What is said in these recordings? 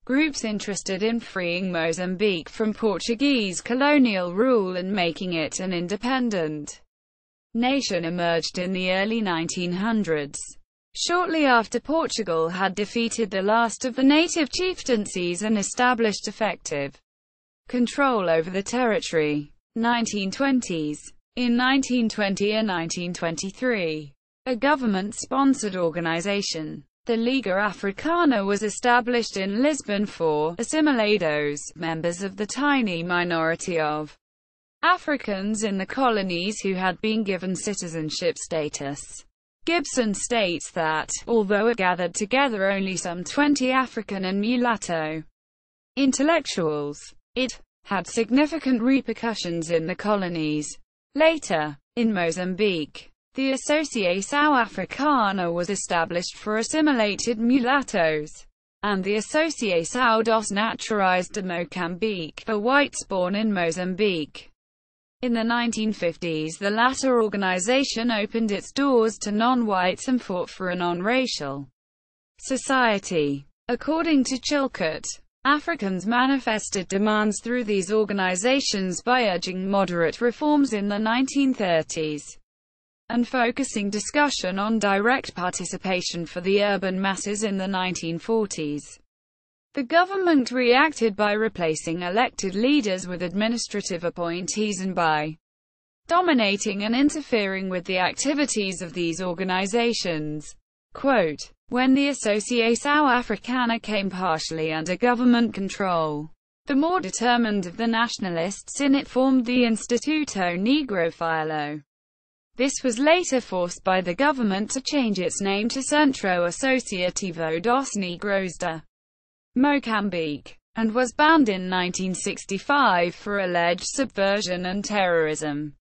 Groups interested in freeing Mozambique from Portuguese colonial rule and making it an independent nation emerged in the early 1900s. Shortly after Portugal had defeated the last of the native chieftaincies and established effective control over the territory. 1920s. In 1920 and 1923, a government-sponsored organization, the Liga Africana, was established in Lisbon for assimilados, members of the tiny minority of Africans in the colonies who had been given citizenship status. Gibson states that, although it gathered together only some 20 African and mulatto intellectuals, it had significant repercussions in the colonies. Later, in Mozambique, the Associação Africana was established for assimilated mulattoes, and the Associação dos Naturais de Moçambique, for whites born in Mozambique. In the 1950s, the latter organization opened its doors to non-whites and fought for a non-racial society. According to Chilcott, Africans manifested demands through these organizations by urging moderate reforms in the 1930s and focusing discussion on direct participation for the urban masses in the 1940s. The government reacted by replacing elected leaders with administrative appointees and by dominating and interfering with the activities of these organizations. Quote, when the Associação Africana came partially under government control, the more determined of the nationalists in it formed the Instituto Negro Filo. This was later forced by the government to change its name to Centro Associativo dos Negros de Moçambique, and was banned in 1965 for alleged subversion and terrorism.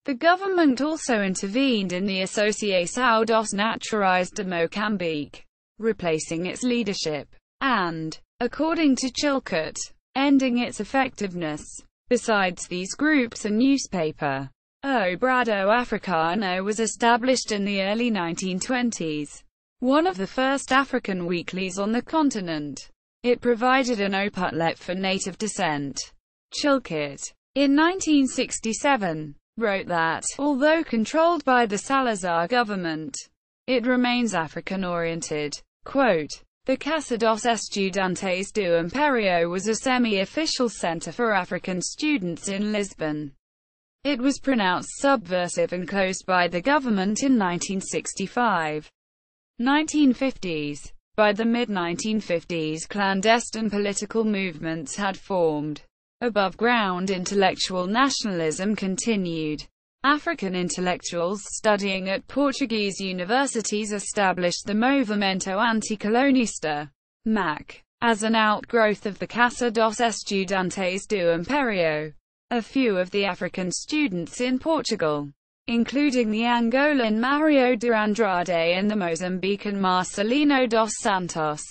The government also intervened in the Associação dos Naturais de Moçambique, replacing its leadership, and, according to Chilcott, ending its effectiveness. Besides these groups, a newspaper, O Brado Africano, was established in the early 1920s, one of the first African weeklies on the continent. It provided an outlet for native descent. Chilcott, in 1967, wrote that, although controlled by the Salazar government, it remains African-oriented. Quote, the Casa dos Estudantes do Império was a semi-official center for African students in Lisbon. It was pronounced subversive and closed by the government in 1965. 1950s. By the mid-1950s, clandestine political movements had formed. Above-ground intellectual nationalism continued. African intellectuals studying at Portuguese universities established the Movimento Anticolonista, MAC, as an outgrowth of the Casa dos Estudantes do Império. A few of the African students in Portugal, including the Angolan Mario de Andrade and the Mozambican Marcelino dos Santos,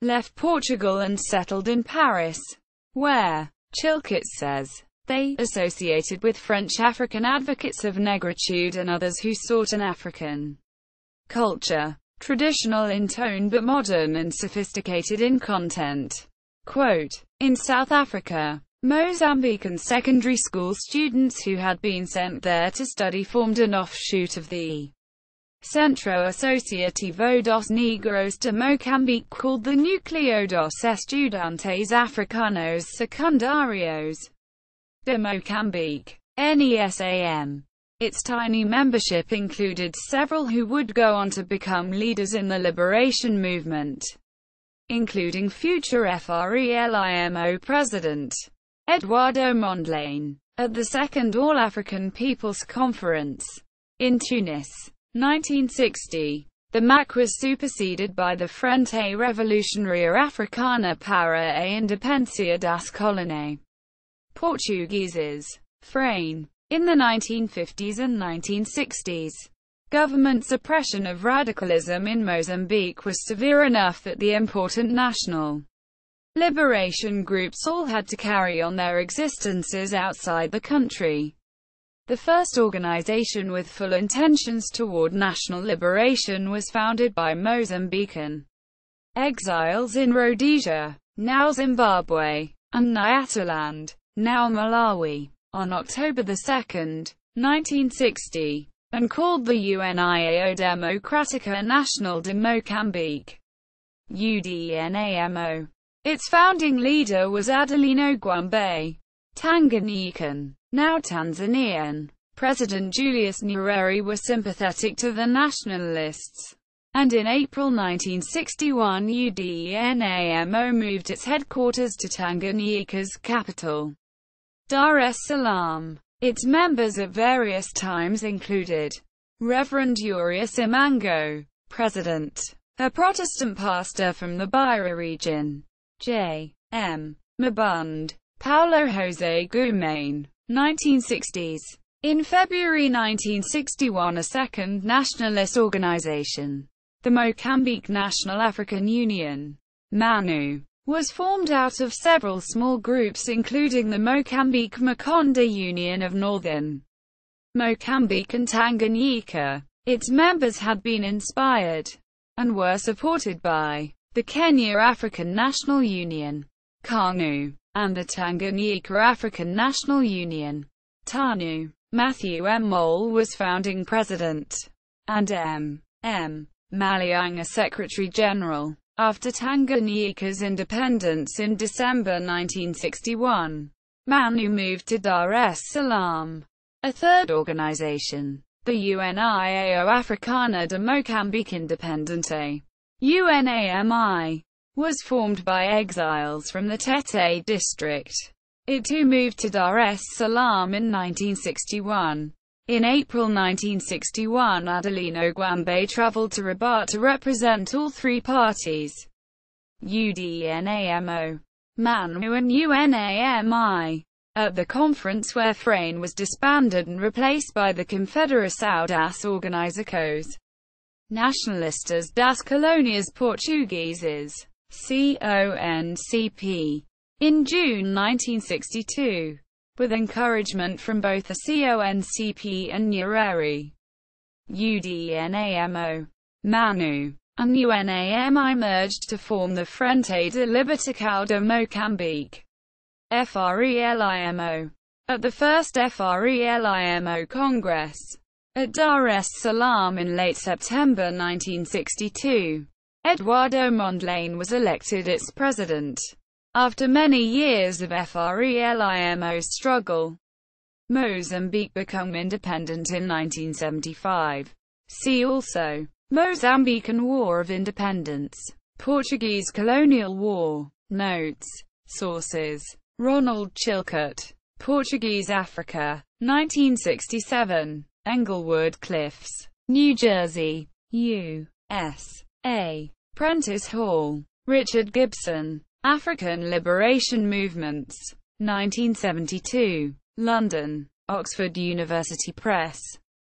left Portugal and settled in Paris, where, Chilcott says, they associated with French African advocates of negritude and others who sought an African culture, traditional in tone but modern and sophisticated in content. Quote, in South Africa, Mozambican secondary school students who had been sent there to study formed an offshoot of the Centro Associativo dos Negros de Moçambique called the Núcleo dos Estudantes Africanos Secundarios de Moçambique, NESAM. Its tiny membership included several who would go on to become leaders in the liberation movement, including future FRELIMO President Eduardo Mondlane, at the Second All-African People's Conference in Tunis, 1960. The MAC was superseded by the Frente Revolucionária Africana para a Independência das Colônias Portuguesas, FRAIN. In the 1950s and 1960s, government suppression of radicalism in Mozambique was severe enough that the important national liberation groups all had to carry on their existences outside the country. The first organization with full intentions toward national liberation was founded by Mozambican Exiles in Rhodesia, now Zimbabwe, and Nyasaland, now Malawi, on October 2, 1960, and called the UNIAO Democratica Nacional de Mozambique, UDNAMO. Its founding leader was Adelino Gwambe, Tanganyikan, now Tanzanian. President Julius Nyerere was sympathetic to the nationalists, and in April 1961 UDNAMO moved its headquarters to Tanganyika's capital, Dar es Salaam. Its members at various times included Reverend Uriah Simango, President, a Protestant pastor from the Beira region, J. M. Mabund, Paulo José Guzmán, 1960s. In February 1961 a second nationalist organization, the Mozambique National African Union, MANU, was formed out of several small groups including the Mozambique Makonde Union of Northern Mozambique and Tanganyika. Its members had been inspired, and were supported by, the Kenya African National Union, KANU, and the Tanganyika African National Union, TANU. Matthew M. Mole was founding president, and M. Malianga Secretary-General. After Tanganyika's independence in December 1961, MANU moved to Dar es Salaam. A third organization, the UNIAO Africana de Mozambique Independente, UNAMI, was formed by exiles from the Tete district. It too moved to Dar es Salaam in 1961. In April 1961 Adelino Gwambe traveled to Rabat to represent all three parties, UDNAMO, MANU and UNAMI, at the conference where FRAIN was disbanded and replaced by the Confederação das Organizações Nacionalistas das Colônias Portuguesas, CONCP, in June 1962. With encouragement from both the CONCP and Nyerere, UDNAMO, MANU, and UNAMI merged to form the Frente de Libertação de Moçambique, FRELIMO. At the first FRELIMO Congress, at Dar es Salaam in late September 1962, Eduardo Mondlane was elected its president. After many years of FRELIMO's struggle, Mozambique became independent in 1975. See also, Mozambican War of Independence, Portuguese Colonial War. Notes. Sources: Ronald Chilcott, Portuguese Africa, 1967, Englewood Cliffs, New Jersey, USA. Prentice Hall, Richard Gibson, African Liberation Movements, 1972, London, Oxford University Press.